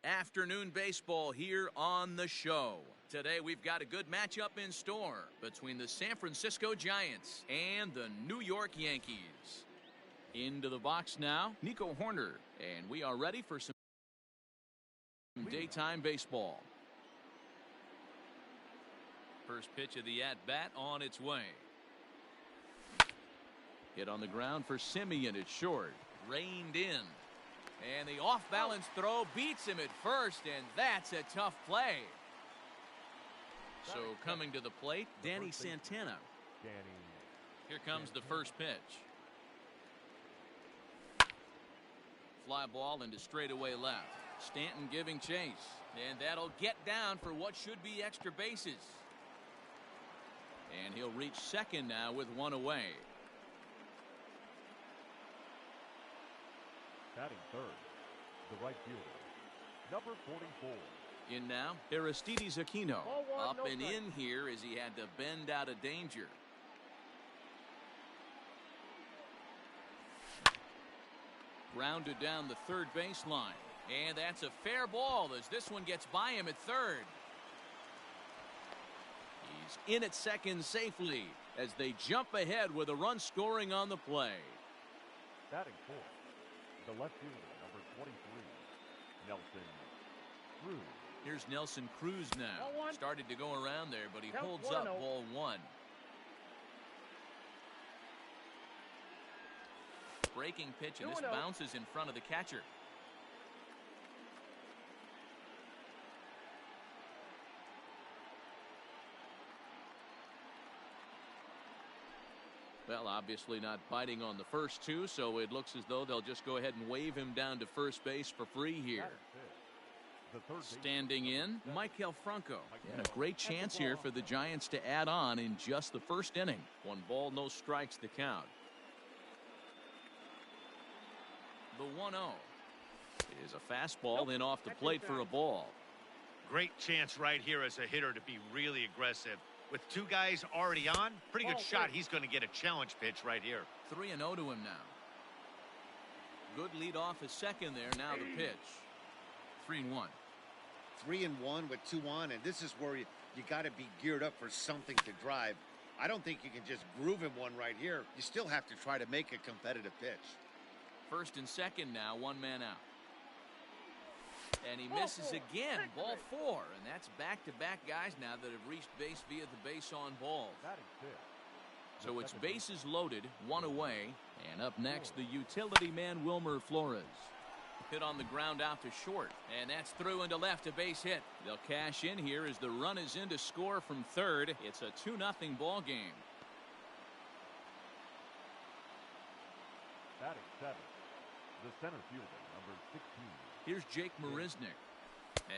Afternoon baseball here on the show. Today we've got a good matchup in store between the San Francisco Giants and the New York Yankees. Into the box now, Nico Horner, and we are ready for some daytime baseball. First pitch of the at-bat on its way. Hit on the ground for Simeon. It's short. Reined in. And the off-balance throw beats him at first, and that's a tough play. So coming to the plate, Danny Santana. Here comes the first pitch. Fly ball into straightaway left. Stanton giving chase. And that'll get down for what should be extra bases. And he'll reach second now with one away. Batting third, the right fielder, number 44. In now, Aristides Aquino. Up and in here as he had to bend out of danger. Grounded down the third baseline. And that's a fair ball as this one gets by him at third. He's in at second safely as they jump ahead with a run scoring on the play. Batting fourth, the left fielder, number 23, Nelson Cruz. Here's Nelson Cruz now. Started to go around there, but he holds up ball one. Breaking pitch, and this bounces in front of the catcher. Well, obviously not biting on the first two, so it looks as though they'll just go ahead and wave him down to first base for free here. Standing in, Maikel Franco. And a great chance here for the Giants to add on in just the first inning. 1 ball, no strikes to count. The 1-0 is a fastball in off the plate for a ball. Great chance right here as a hitter to be really aggressive. With 2 guys already on, pretty good shot. He's going to get a challenge pitch right here. 3-0 to him now. Good lead off his second there. Now the pitch. 3-1. 3-1 with 2 on, and this is where you got to be geared up for something to drive. I don't think you can just groove him one right here. You still have to try to make a competitive pitch. First and second now, 1 man out. And he misses again. Ball 4, and that's back-to-back guys now that have reached base via the base on balls. So it's bases loaded, 1 away, and up next the utility man Wilmer Flores. Hit on the ground out to short, and that's through into left, a base hit. They'll cash in here as the run is in to score from third. It's a 2-0 ball game. Batting 7, the center fielder, number 16. Here's Jake Marisnick.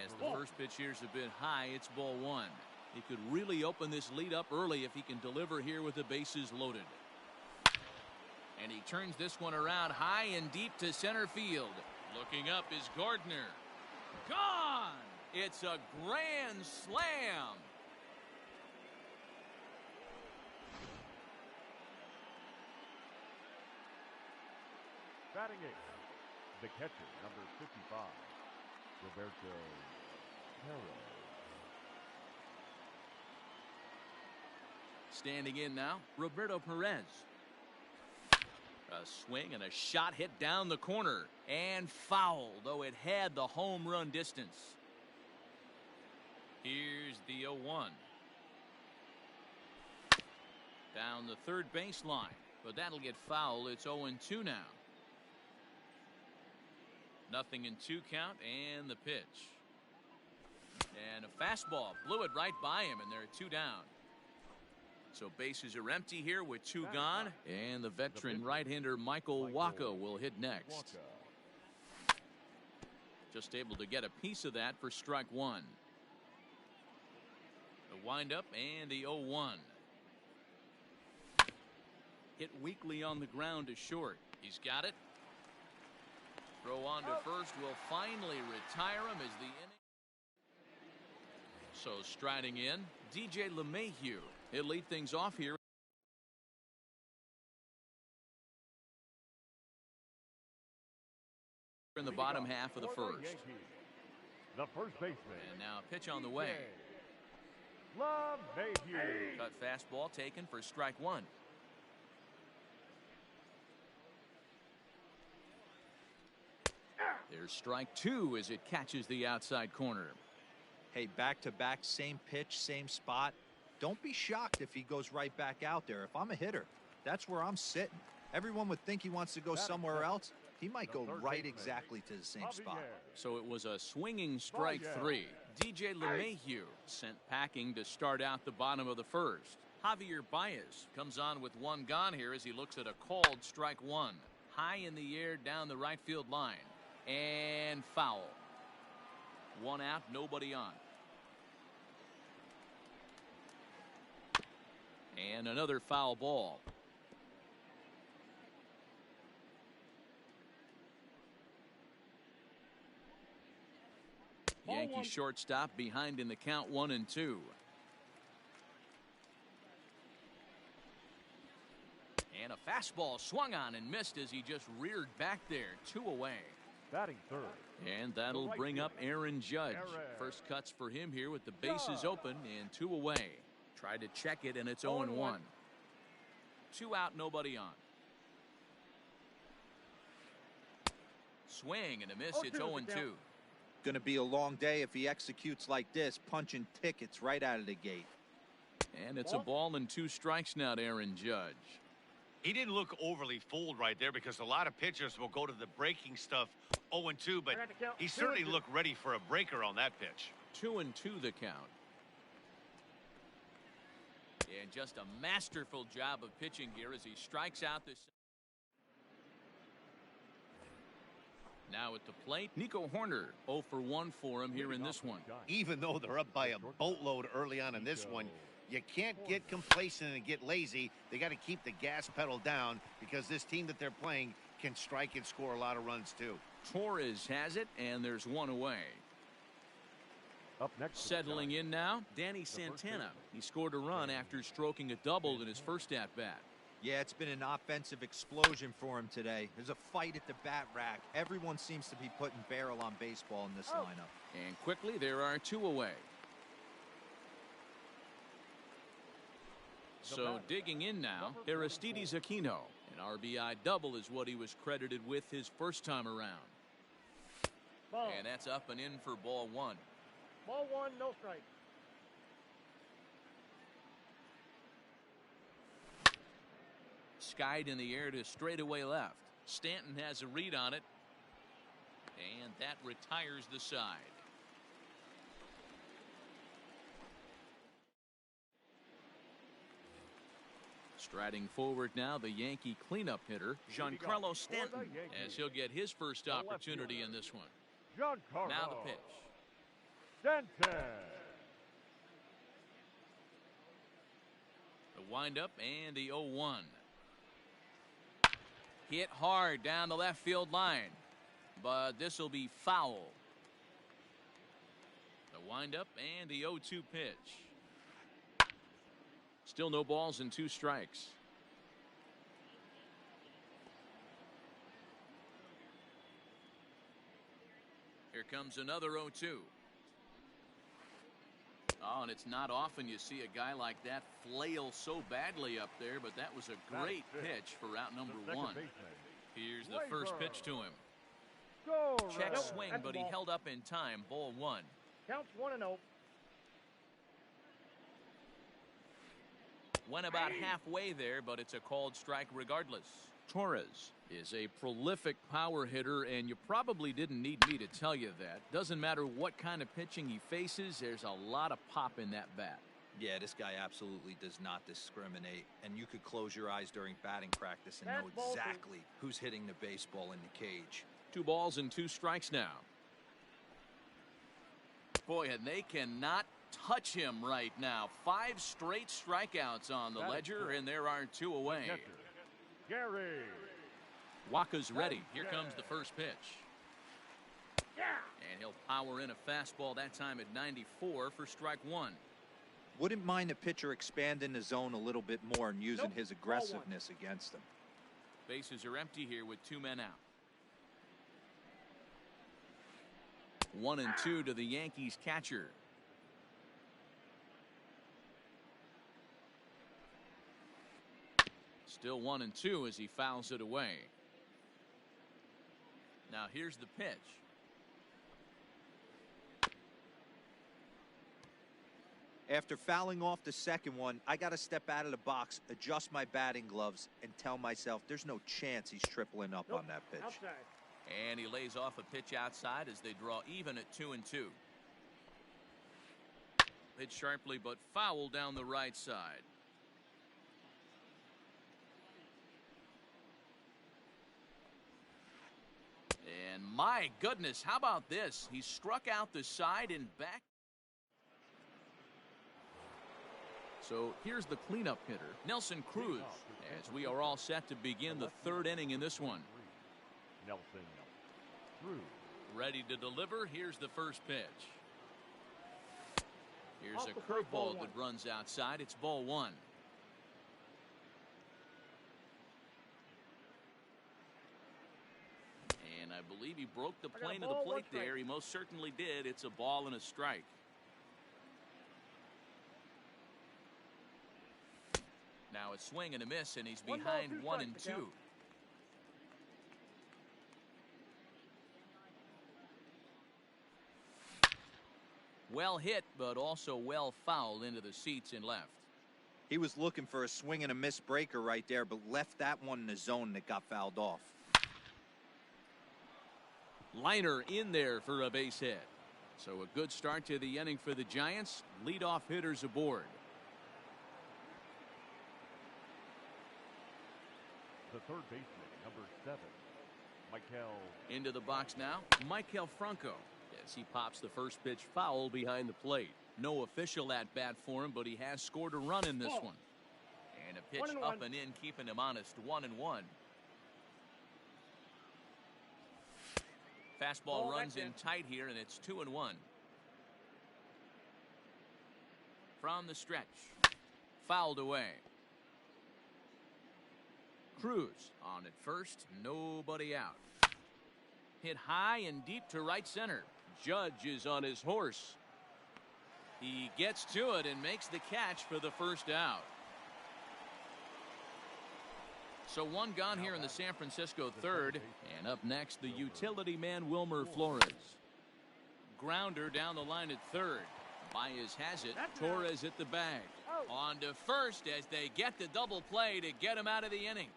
As the first pitch here's a bit high, it's ball 1. He could really open this lead up early if he can deliver here with the bases loaded. And he turns this one around high and deep to center field. Looking up is Gardner. Gone! It's a grand slam. Batting 8, the catcher, number 55, Roberto Perez. Standing in now, Roberto Perez. A swing and a shot hit down the corner and foul, though it had the home run distance. Here's the 0-1. Down the third baseline, but that'll get foul. It's 0-2 now. 0-2 count and the pitch. And a fastball blew it right by him, and there are 2 down. So bases are empty here with 2 gone, and the veteran right-hander Michael Wacha will hit next. Just able to get a piece of that for strike 1. The windup and the 0-1. Hit weakly on the ground to short. He's got it. Throw on to first will finally retire him as the inning. So striding in, DJ LeMahieu. He'll lead things off here. In the bottom half of the first. The first baseman. And now a pitch on the way. Mlb. Cut fastball taken for strike one. There's strike two as it catches the outside corner. Hey, back-to-back, same pitch, same spot. Don't be shocked if he goes right back out there. If I'm a hitter, that's where I'm sitting. Everyone would think he wants to go somewhere else. He might go right exactly to the same spot. So it was a swinging strike three. DJ LeMahieu sent packing to start out the bottom of the first. Javier Baez comes on with one gone here as he looks at a called strike one. High in the air down the right field line. And foul. One out, nobody on. And another foul ball. Yankee shortstop behind in the count 1-2. And a fastball swung on and missed as he just reared back there. 2 away. Batting third. And that'll bring up Aaron Judge. First cuts for him here with the bases open and 2 away. Tried to check it and it's 0-1. 2 out, nobody on. Swing and a miss. It's 0-2. Going to be a long day if he executes like this, punching tickets right out of the gate. And it's a ball and 2 strikes now to Aaron Judge. He didn't look overly fooled right there because a lot of pitchers will go to the breaking stuff 0-2, but he certainly looked ready for a breaker on that pitch. 2-2 the count. And just a masterful job of pitching here as he strikes out this. Now at the plate, Nico Horner 0 for 1 for him here in this one. Even though they're up by a boatload early on in this one, you can't get complacent and get lazy. They got to keep the gas pedal down because this team that they're playing can strike and score a lot of runs too. Torres has it, and there's 1 away. Up next. Settling in now, Danny Santana. He scored a run after stroking a double in his first at-bat. Yeah, it's been an offensive explosion for him today. There's a fight at the bat rack. Everyone seems to be putting barrel on baseball in this lineup. And quickly, there are 2 away. So digging in now, Aristides Aquino. An RBI double is what he was credited with his first time around. And that's up and in for ball 1. Ball 1, no strike. Skied in the air to straightaway left. Stanton has a read on it. And that retires the side. Striding forward now, the Yankee cleanup hitter, Giancarlo Stanton, as he'll get his first opportunity in this one. Giancarlo Now the pitch. Stanton. The windup and the 0-1. Hit hard down the left field line, but this will be foul. The windup and the 0-2 pitch. Still no balls and 2 strikes. Here comes another 0-2. Oh, and it's not often you see a guy like that flail so badly up there, but that was a great pitch for route number 1. Here's the first pitch to him. Check swing, but he held up in time. Ball 1. Counts 1-0. Went about halfway there, but it's a called strike regardless. Torres is a prolific power hitter, and you probably didn't need me to tell you that. Doesn't matter what kind of pitching he faces, there's a lot of pop in that bat. Yeah, this guy absolutely does not discriminate, and you could close your eyes during batting practice and know exactly who's hitting the baseball in the cage. 2 balls and 2 strikes now. Boy, and they cannot touch him right now. 5 straight strikeouts on the ledger, and there are 2 away. Gary. Waka's ready. Here comes the first pitch. And he'll power in a fastball that time at 94 for strike 1. Wouldn't mind the pitcher expanding the zone a little bit more and using his aggressiveness against him. Bases are empty here with 2 men out. 1-2 to the Yankees catcher. Still 1-2 as he fouls it away. Now here's the pitch. After fouling off the second one, I got to step out of the box, adjust my batting gloves, and tell myself there's no chance he's tripling up on that pitch. Outside. And he lays off a pitch outside as they draw even at 2-2. Hit sharply but foul down the right side. And my goodness, how about this? He struck out the side and back. So here's the cleanup hitter, Nelson Cruz, as we are all set to begin the third inning in this one. Nelson Cruz. Ready to deliver. Here's the first pitch. Here's a curveball that runs outside. It's ball one. And I believe he broke the plane of the plate there. He most certainly did. It's a ball and a strike. Now a swing and a miss, and he's behind 1-2. Well hit, but also well fouled into the seats and left. He was looking for a swing and a miss breaker right there, but left that one in the zone that got fouled off. Liner in there for a base hit. So a good start to the inning for the Giants. Leadoff hitters aboard. The third baseman, number 7, Michael. Into the box now, Michael Franco, as he pops the first pitch foul behind the plate. No official at bat for him, but he has scored a run in this one. And a pitch up and in, keeping him honest. 1-1. Fastball runs in tight here, and it's 2-1. From the stretch, fouled away. Cruz on at first, nobody out. Hit high and deep to right center. Judge is on his horse. He gets to it and makes the catch for the first out. So one gone here in the San Francisco third. And up next, the utility man, Wilmer Flores. Grounder down the line at third. Baez has it. Torres at the bag. On to first as they get the double play to get him out of the inning.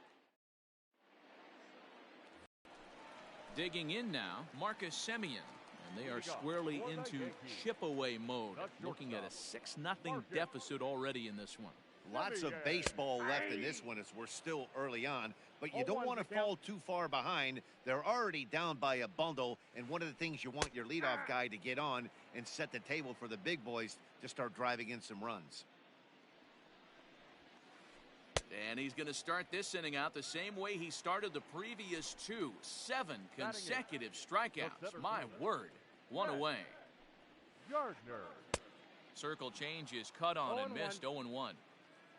Digging in now, Marcus Semien. And they are squarely into chip-away mode, looking at a 6-0 deficit already in this one. Lots of baseball left in this one as we're still early on, but you don't want to fall too far behind. They're already down by a bundle, and one of the things you want your leadoff guy to get on and set the table for the big boys to start driving in some runs. And he's going to start this inning out the same way he started the previous two. 7 consecutive strikeouts. My word. One away. Gardner. Circle change is cut on and missed. 0-1.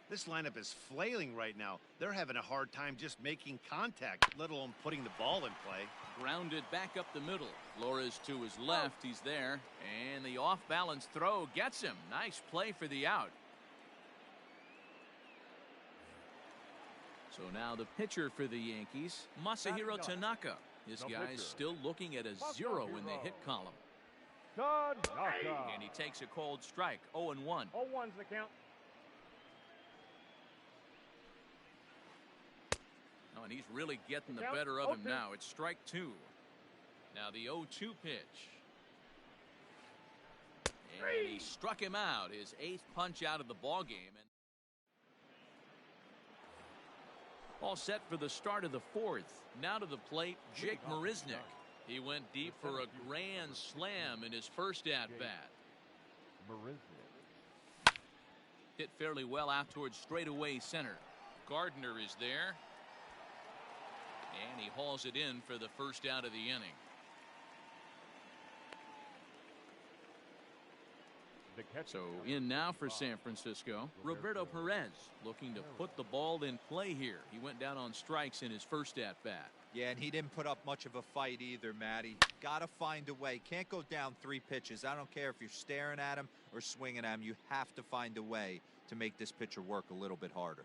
This lineup is flailing right now. They're having a hard time just making contact, let alone putting the ball in play. Grounded back up the middle. Flores to his left. He's there. And the off-balance throw gets him. Nice play for the out. So now the pitcher for the Yankees, Masahiro Tanaka. This guy's still looking at a 0 in the hit column. And he takes a cold strike. 0-1. 0-1's the count. Oh, and he's really getting the better of him now. It's strike 2. Now the 0-2 pitch. And he struck him out. His 8th punch out of the ball game. And all set for the start of the 4th. Now to the plate, Jake Marisnick. He went deep for a grand slam in his first at-bat. Hit fairly well out towards straightaway center. Gardner is there. And he hauls it in for the first out of the inning. catches. So in now for San Francisco, Roberto Perez looking to put the ball in play here. He went down on strikes in his first at-bat. Yeah, and he didn't put up much of a fight either, Matty. Got to find a way. Can't go down 3 pitches. I don't care if you're staring at him or swinging at him. You have to find a way to make this pitcher work a little bit harder.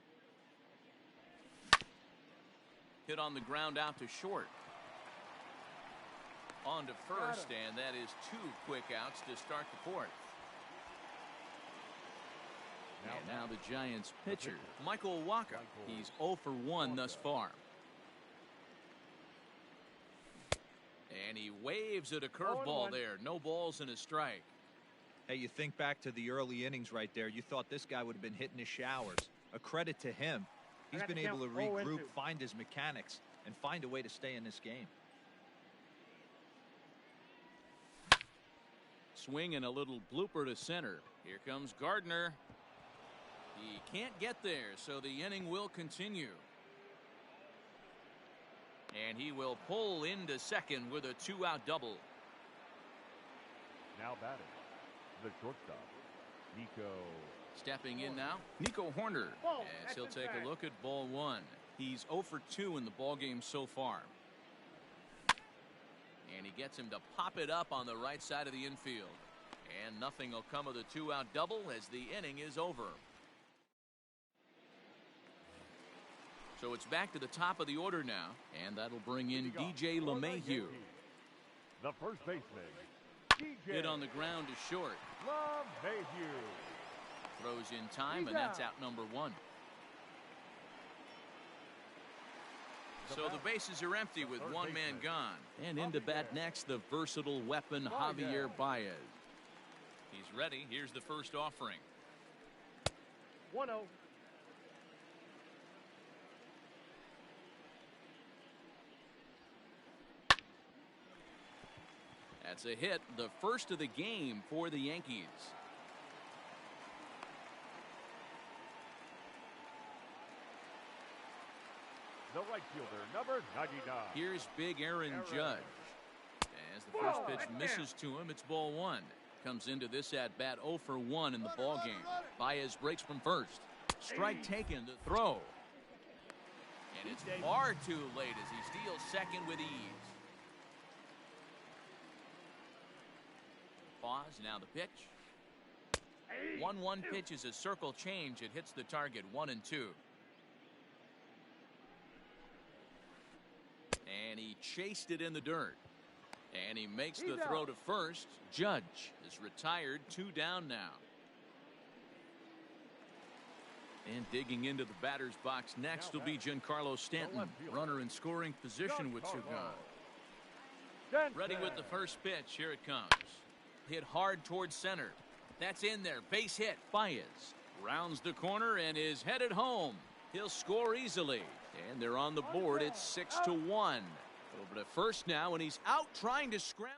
Hit on the ground out to short. On to first, and that is 2 quick outs to start the 4th. And now the Giants pitcher, Michael Wacha. He's 0 for 1 thus far. And he waves at a curveball there. No balls and a strike. Hey, you think back to the early innings right there. You thought this guy would have been hitting his showers. A credit to him. He's been able to regroup, find his mechanics, and find a way to stay in this game. Swing and a little blooper to center. Here comes Gardner. He can't get there, so the inning will continue. And he will pull into second with a 2-out double. Now batting, the shortstop, Nico. Stepping in now, Nico Horner, as he'll take a look at ball 1. He's 0 for 2 in the ballgame so far. And he gets him to pop it up on the right side of the infield. And nothing will come of the 2-out double as the inning is over. So it's back to the top of the order now, and that'll bring in DJ LeMahieu. The first baseman, DJ. Hit on the ground to short. LeMahieu. Throws in time, and that's out number 1. So the bases are empty with 1 man gone. And into bat next, the versatile weapon, Javier Baez. He's ready. Here's the first offering. 1-0. That's a hit, the first of the game for the Yankees. The right fielder, number 99. Here's big Aaron Judge. As the first pitch misses to him, it's ball 1. Comes into this at-bat 0 for 1 in the ballgame. Baez breaks from first. Strike taken to throw. And it's far too late as he steals second with ease. Pause, now the pitch. 1-1 pitch is a circle change. It hits the target 1 and 2. And he chased it in the dirt. And he makes the throw to first. Judge is retired, 2 down now. And digging into the batter's box next will be Giancarlo Stanton. Runner in scoring position with 2 gone. Ready with the first pitch. Here it comes. Hit hard towards center. That's in there. Base hit. Baez rounds the corner and is headed home. He'll score easily. And they're on the board. It's 6-1. Over to first now, and he's out trying to scramble.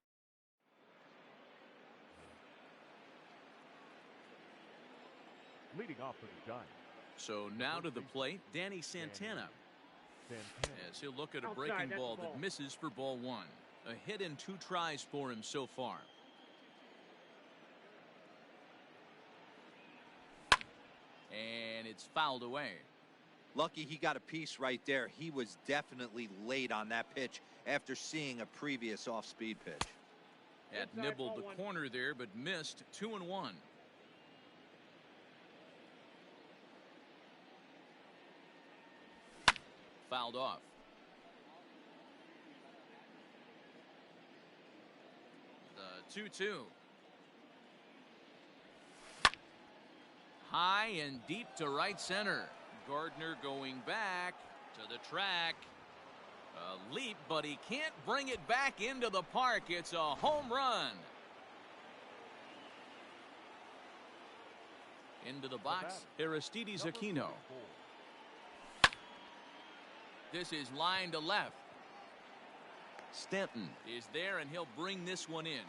Leading off for the Giants. So now to the plate, Danny Santana. As he'll look at a breaking ball that misses for ball 1. A hit in 2 tries for him so far. And it's fouled away. Lucky he got a piece right there. He was definitely late on that pitch after seeing a previous off-speed pitch. Had nibbled the corner there, but missed. 2-1. Fouled off. The 2-2. High and deep to right center. Gardner going back to the track. A leap, but he can't bring it back into the park. It's a home run. Into the box, Aristides Aquino. This is line to left. Stanton is there, and he'll bring this one in.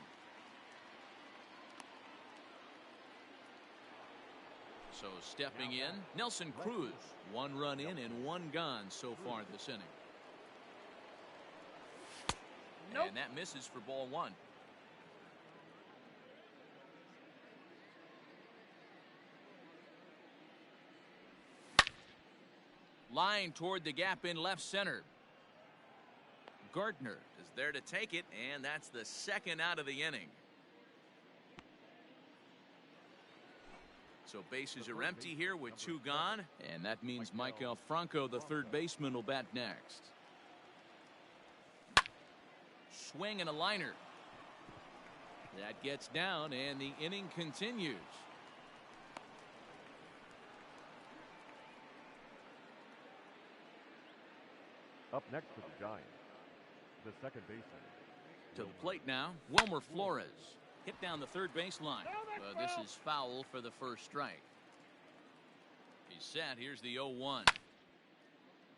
So stepping in, Nelson Cruz. 1 run in and 1 gone so far this inning. And that misses for ball 1. Line toward the gap in left center. Gardner is there to take it, and that's the second out of the inning. So bases are empty here with 2 gone, and that means Michael Franco, the third baseman, will bat next. Swing and a liner. That gets down, and the inning continues. Up next for the Giants, the second baseman. To the plate now, Wilmer Flores. Hit down the third baseline. This is foul for the first strike. He's set. Here's the 0-1.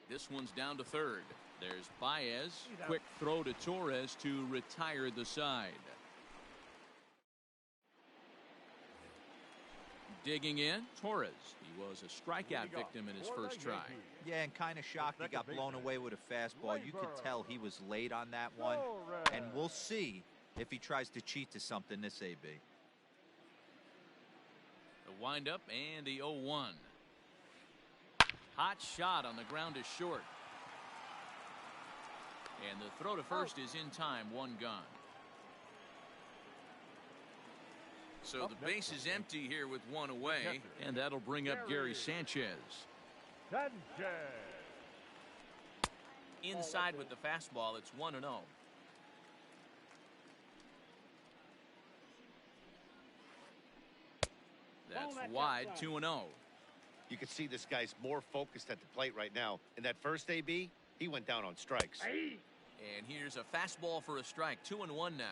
This one's down to third. There's Baez. Quick throw to Torres to retire the side. Digging in, Torres. He was a strikeout victim in his first try. Yeah, and kind of shocked he got blown away with a fastball. You could tell he was late on that one. And we'll see if he tries to cheat to something this AB. The windup and the 0-1. Hot shot on the ground is short. And the throw to first is in time, 1 gone. So the base is empty here with 1 away, and that'll bring up Gary Sanchez. Inside with the fastball, it's 1-0. That's wide, 2-0. You can see this guy's more focused at the plate right now. In that first AB, he went down on strikes. And here's a fastball for a strike, 2-1 now.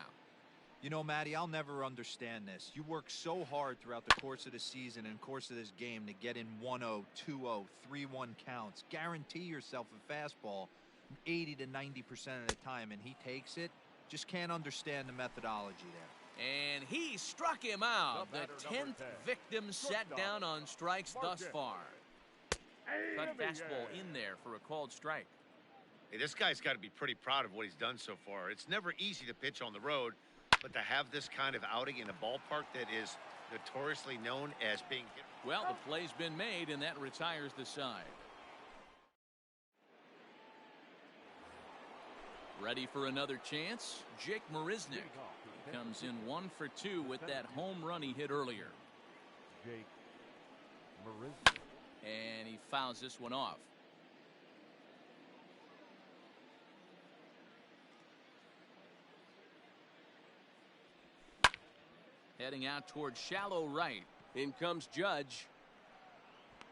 You know, Matty, I'll never understand this. You work so hard throughout the course of the season and course of this game to get in 1-0, 2-0, 3-1 counts. Guarantee yourself a fastball 80 to 90% of the time, and he takes it. Just can't understand the methodology there. And he struck him out. The 10th victim set down on strikes thus far. Cut fastball in there for a called strike. Hey, this guy's got to be pretty proud of what he's done so far. It's never easy to pitch on the road, but to have this kind of outing in a ballpark that is notoriously known as being hit. Well, the play's been made, and that retires the side. Ready for another chance? Jake Marisnick comes in 1 for 2 with that home run he hit earlier. Jake Marisnick. And he fouls this one off. Heading out towards shallow right. In comes Judge.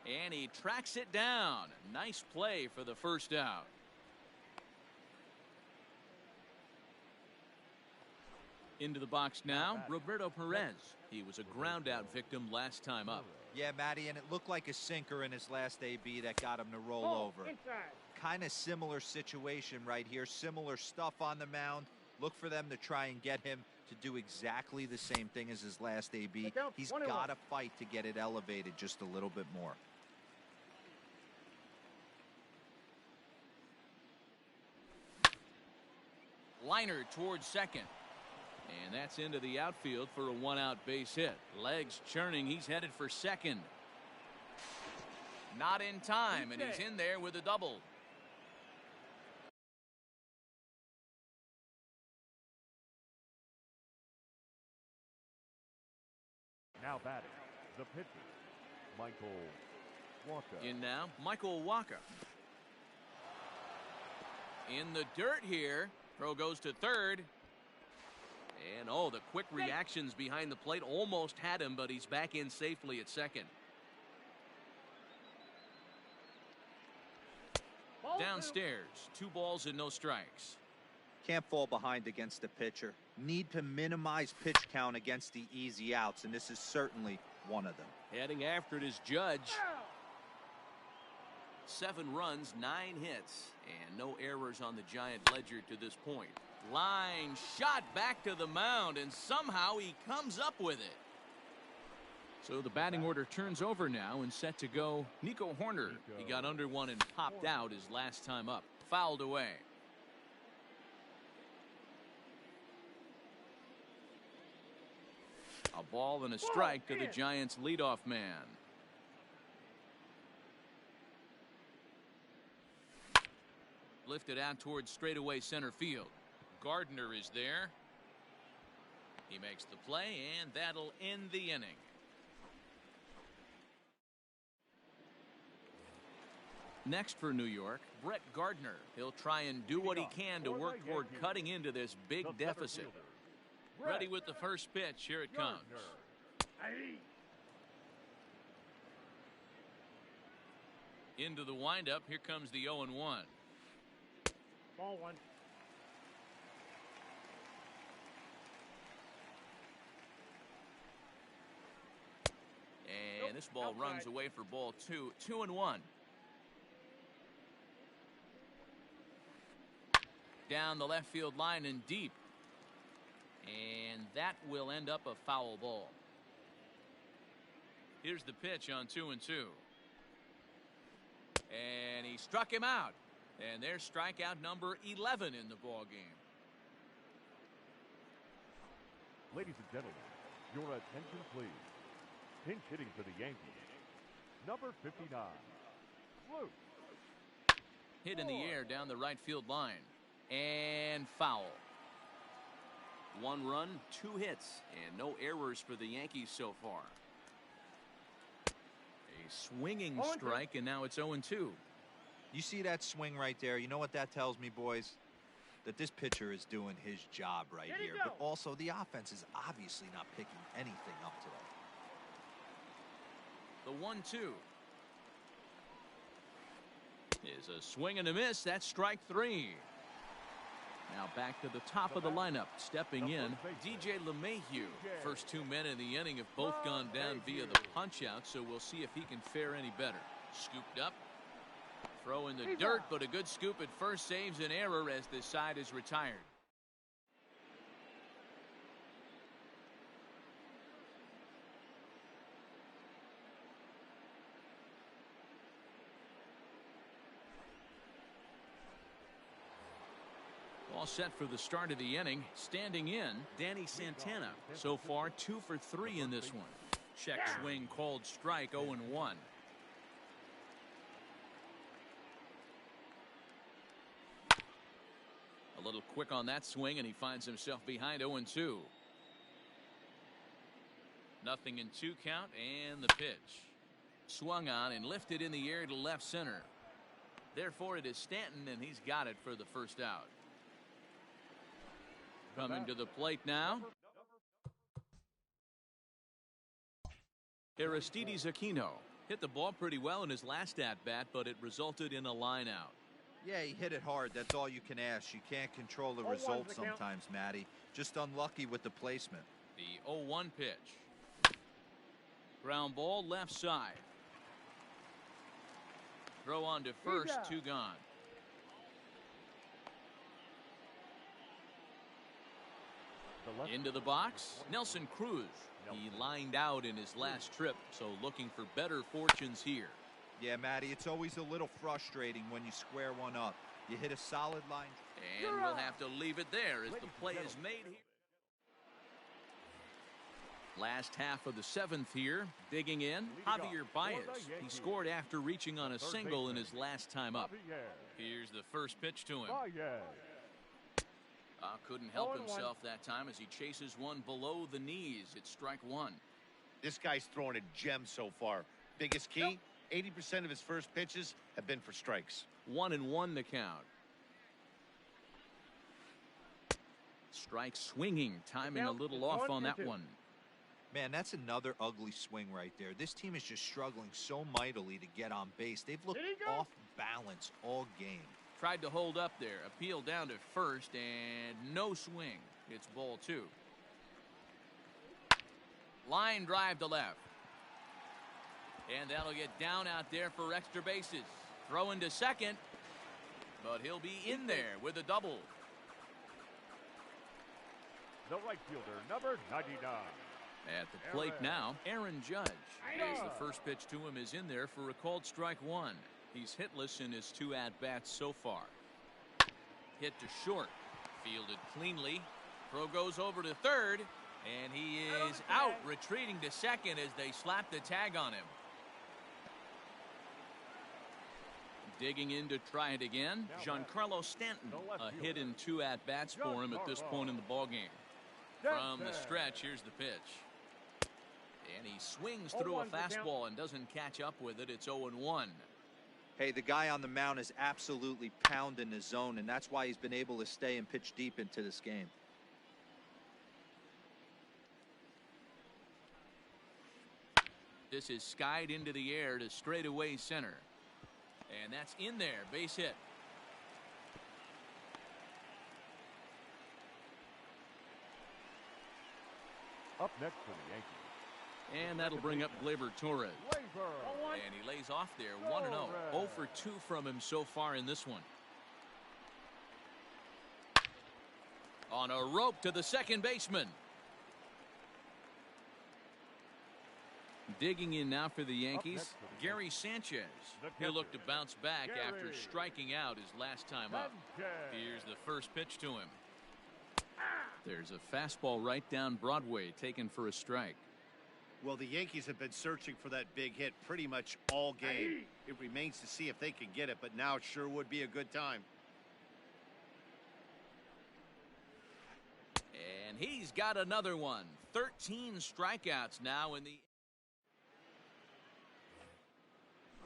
And he tracks it down. Nice play for the first out. Into the box now, Roberto Perez. He was a ground out victim last time up. Yeah, Matty, and it looked like a sinker in his last AB that got him to roll over. Kind of similar situation right here. Similar stuff on the mound. Look for them to try and get him to do exactly the same thing as his last AB. He's got to fight to get it elevated just a little bit more. Liner towards second. And that's into the outfield for a 1-out base hit. Legs churning. He's headed for second. Not in time, and he's in there with a double. Now batting, the pitcher, Michael Walker. In now, Michael Walker. In the dirt here. Throw goes to third. And oh, the quick reactions behind the plate almost had him, but he's back in safely at second. Downstairs, 2 balls and no strikes. Can't fall behind against the pitcher. Need to minimize pitch count against the easy outs, and this is certainly one of them. Heading after it is Judge. 7 runs, 9 hits, and no errors on the Giant ledger to this point. Line shot back to the mound, and somehow he comes up with it. So the batting order turns over now, and set to go Nico Horner. He got under one and popped out his last time up. Fouled away. A ball and a strike to the Giants' leadoff man. Lifted out towards straightaway center field. Gardner is there. He makes the play, and that'll end the inning. Next for New York, Brett Gardner. He'll try and do what he can to work toward cutting into this big deficit. Ready with the first pitch. Here it comes. Into the windup. Here comes the 0-1. Ball one. And this ball runs away for ball 2. 2-1. Down the left field line and deep. And that will end up a foul ball. Here's the pitch on 2-2. And he struck him out. And there's strikeout number 11 in the ball game. Ladies and gentlemen, your attention please. Pinch hitting for the Yankees, number 59, Luke. Hit in the air down the right field line. And foul. 1 run, 2 hits, and no errors for the Yankees so far. A swinging strike, and now it's 0-2. You see that swing right there? You know what that tells me, boys? That this pitcher is doing his job right here. But also, the offense is obviously not picking anything up today. The 1-2 is a swing and a miss. That's strike 3. Now back to the top of the lineup. Stepping in, DJ LeMahieu. First 2 men in the inning have both gone down via the punch-out, so we'll see if he can fare any better. Scooped up. Throw in the dirt, but a good scoop at first saves an error as the side is retired. All set for the start of the inning. Standing in, Danny Santana. So far, 2 for 3 in this one. Check swing called strike, 0-1. A little quick on that swing, and he finds himself behind 0-2. Nothing in 2 count, and the pitch. Swung on and lifted in the air to left center. Therefore, it is Stanton, and he's got it for the first out. Coming to the plate now, Aristides Aquino. Hit the ball pretty well in his last at-bat, but it resulted in a line out. Yeah, he hit it hard. That's all you can ask. You can't control the result sometimes, Matty. Just unlucky with the placement. The 0-1 pitch. Ground ball left side. Throw on to first, 2 gone. Into the box, Nelson Cruz. He lined out in his last trip, so looking for better fortunes here. Yeah, Matty, it's always a little frustrating when you square one up. You hit a solid line. And we'll have to leave it there as the play is made here. Last half of the 7th here. Digging in, Javier Baez. He scored after reaching on a single in his last time up. Here's the first pitch to him. Couldn't help himself that time as he chases one below the knees. It's strike 1. This guy's throwing a gem so far. Biggest key, 80% of his first pitches have been for strikes. 1-1 the count. Strike swinging, timing a little off on that one. Man, that's another ugly swing right there. This team is just struggling so mightily to get on base. They've looked off balance all game. Tried to hold up there. Appeal down to first, and no swing. It's ball 2. Line drive to left. And that'll get down out there for extra bases. Throw into second, but he'll be in there with a double. The right fielder, number 99. At the plate now, Aaron Judge. As the first pitch to him is in there for a called strike 1. He's hitless in his 2 at-bats so far. Hit to short. Fielded cleanly. Throw goes over to third. And he is out, retreating to second as they slap the tag on him. Digging in to try it again, Giancarlo Stanton. A hit in 2 at-bats for him at this point in the ballgame. From the stretch, here's the pitch. And he swings through a fastball and doesn't catch up with it. It's 0-1. Hey, the guy on the mound is absolutely pounding his zone, and that's why he's been able to stay and pitch deep into this game. This is skied into the air to straightaway center. And that's in there. Base hit. Up next for the Yankees. And that'll bring up Gleyber Torres. And he lays off there 1-0. 0 for 2 from him so far in this one. On a rope to the second baseman. Digging in now for the Yankees, Gary Sanchez. He'll look to bounce back after striking out his last time up. Here's the first pitch to him. There's a fastball right down Broadway taken for a strike. Well, the Yankees have been searching for that big hit pretty much all game. It remains to see if they can get it, but now it sure would be a good time. And he's got another one. 13 strikeouts now in the...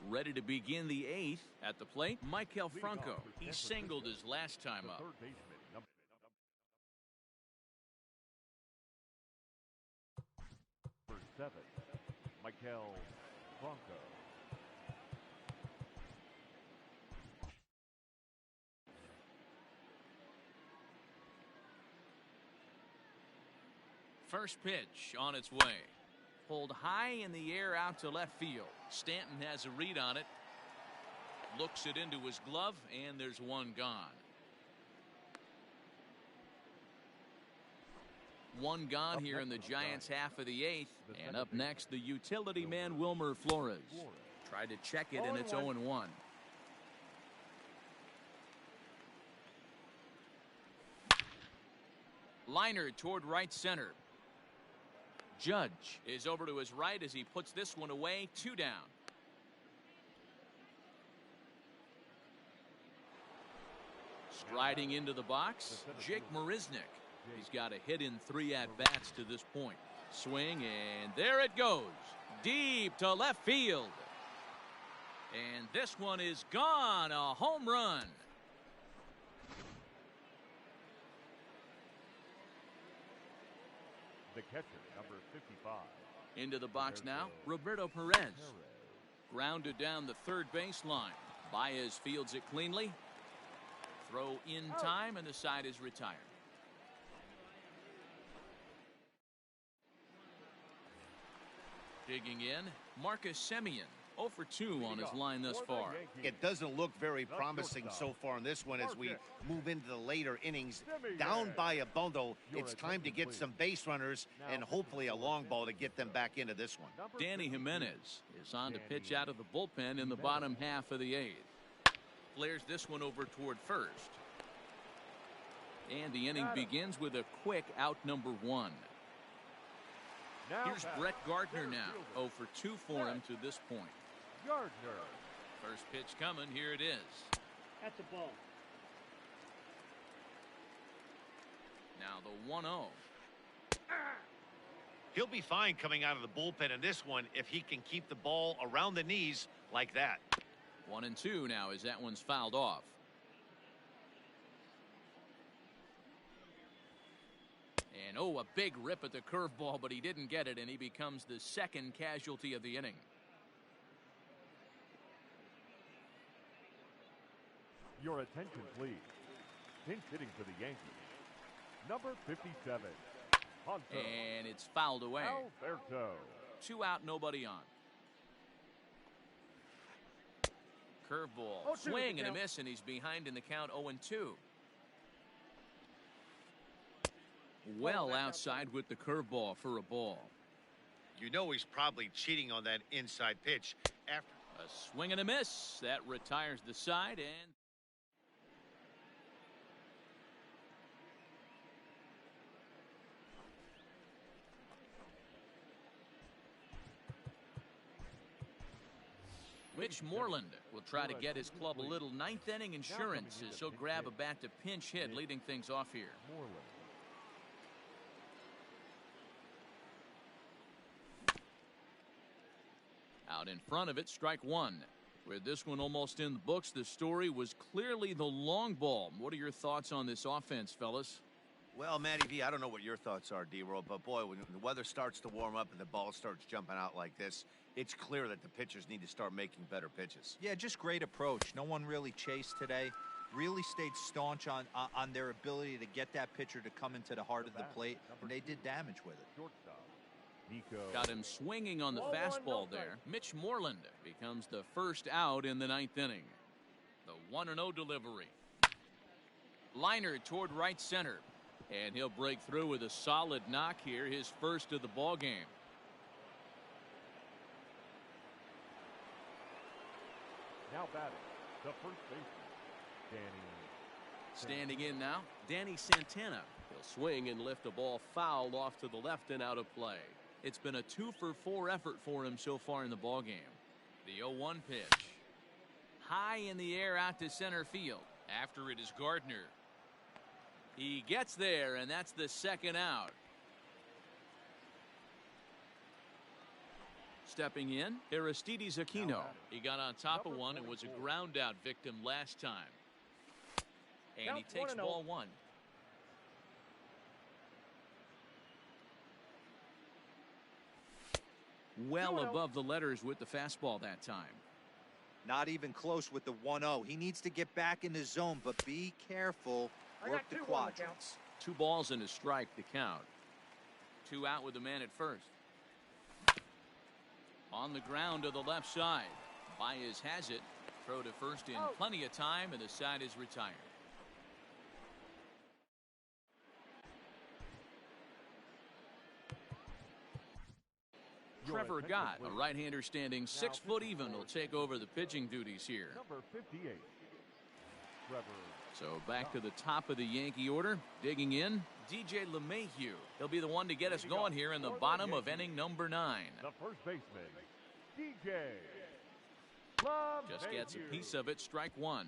Ready to begin the 8th. At the plate, Maikel Franco. He singled his last time up. Number 7, Maikel Franco. First pitch on its way. Pulled high in the air out to left field. Stanton has a read on it. Looks it into his glove, and there's one gone. One gone here in the Giants' half of the 8th. And up next, the utility man Wilmer Flores. Tried to check it, and it's 0-1. Liner toward right center. Judge is over to his right as he puts this one away. 2 down. Striding into the box, Jake Marisnick. He's got a hit in 3 at-bats to this point. Swing, and there it goes. Deep to left field. And this one is gone. A home run. The catcher, number 55. Into the box now, Roberto Perez. Grounded down the third baseline. Baez fields it cleanly. Throw in time, and the side is retired. Digging in, Marcus Semien. 0 for 2 on his line thus far. It doesn't look very promising so far in this one as we move into the later innings. Down by a bundle, it's time to get some base runners and hopefully a long ball to get them back into this one. Danny Jimenez is on to pitch out of the bullpen in the bottom half of the 8th. Flares this one over toward first. And the inning begins with a quick out number 1. Here's Brett Gardner now. 0 for 2 for him to this point. Gardner. First pitch coming. Here it is. That's a ball. Now the 1-0. He'll be fine coming out of the bullpen in this one if he can keep the ball around the knees like that. 1-2 now as that one's fouled off. And a big rip at the curveball, but he didn't get it, and he becomes the second casualty of the inning. Your attention, please. Pinch hitting for the Yankees. Number 57, Hunter. And it's fouled away. Alberto. 2 out, nobody on. Curveball, swing and a miss, and he's behind in the count 0-2. Well outside with the curveball for a ball. You know he's probably cheating on that inside pitch. After A swing and a miss. That retires the side, and Mitch Moreland will try to get his club a little ninth inning insurance as he'll grab a bat to pinch hit, leading things off here. Out in front of it, strike one. With this one almost in the books, the story was clearly the long ball. What are your thoughts on this offense, fellas? Well, Matty V, I don't know what your thoughts are, D-Roll, but boy, when the weather starts to warm up and the ball starts jumping out like this, it's clear that the pitchers need to start making better pitches. Yeah, just great approach. No one really chased today. Really stayed staunch on their ability to get that pitcher to come into the heart of the plate, and they did damage with it. Got him swinging on the fastball there. Mitch Moreland becomes the first out in the ninth inning. The 1-0 delivery. Liner toward right center. And he'll break through with a solid knock here, his first of the ball game. Now batting, the first baseman, Danny. Standing in now, Danny Santana. He'll swing and lift a ball foul off to the left and out of play. it's been a 2-for-4 effort for him so far in the ball game. The 0-1 pitch. High in the air out to center field. After it is Gardner. He gets there, and that's the second out. Stepping in, Aristides Aquino. He got on top of one and was a ground out victim last time. And he takes ball one. Well above the letters with the fastball that time. Not even close with the 1-0. He needs to get back in the zone, but be careful. Work the quadrants. 2 balls and a strike to count. 2 out with the man at first. On the ground to the left side. Baez has it. Throw to first in plenty of time, and the side is retired. Trevor Gott, a right-hander standing 6 foot even, will take over the pitching duties here. Number 58, Trevor. So back to the top of the Yankee order. Digging in, DJ LeMahieu. He'll be the one to get us going here in the bottom of inning number 9. The first baseman, DJ Just gets a piece of it, strike one.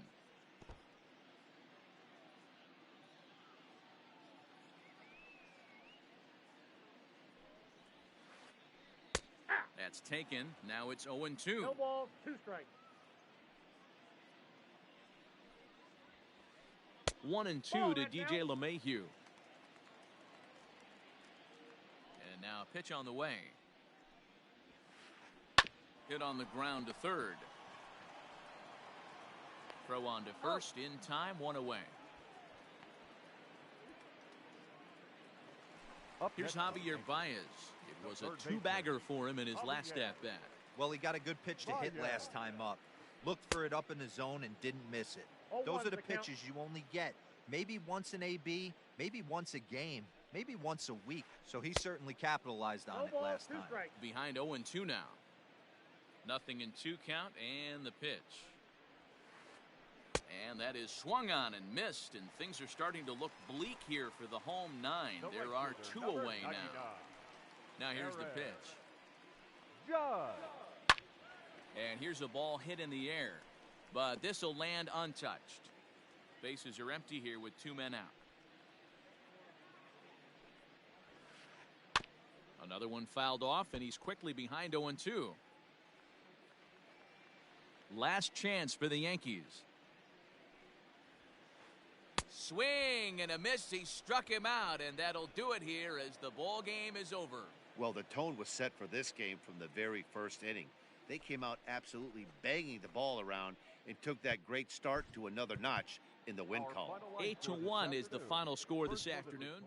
That's taken. Now it's 0-2. No ball, 2 strikes. 1-2 to DJ LeMahieu. And now a pitch on the way. Hit on the ground to third. Throw on to first in time, 1 away. Here's Javier Baez. It was a 2-bagger for him in his last at-bat. Well, he got a good pitch to hit last time up. Looked for it up in the zone and didn't miss it. Those are the pitches you only get maybe once in AB, maybe once a game, maybe once a week. So he certainly capitalized on it last time. Behind 0-2 now. 0-2 count, and the pitch. And that is swung on and missed, and things are starting to look bleak here for the home 9. There are 2 away now. Now here's the pitch. And here's a ball hit in the air, but this will land untouched. Bases are empty here with 2 men out. Another one fouled off, and he's quickly behind 0-2. Last chance for the Yankees. Swing and a miss. He struck him out, and that'll do it here as the ball game is over. Well, the tone was set for this game from the very first inning. They came out absolutely banging the ball around and took that great start to another notch in the win column. 8-1 is the final score this afternoon.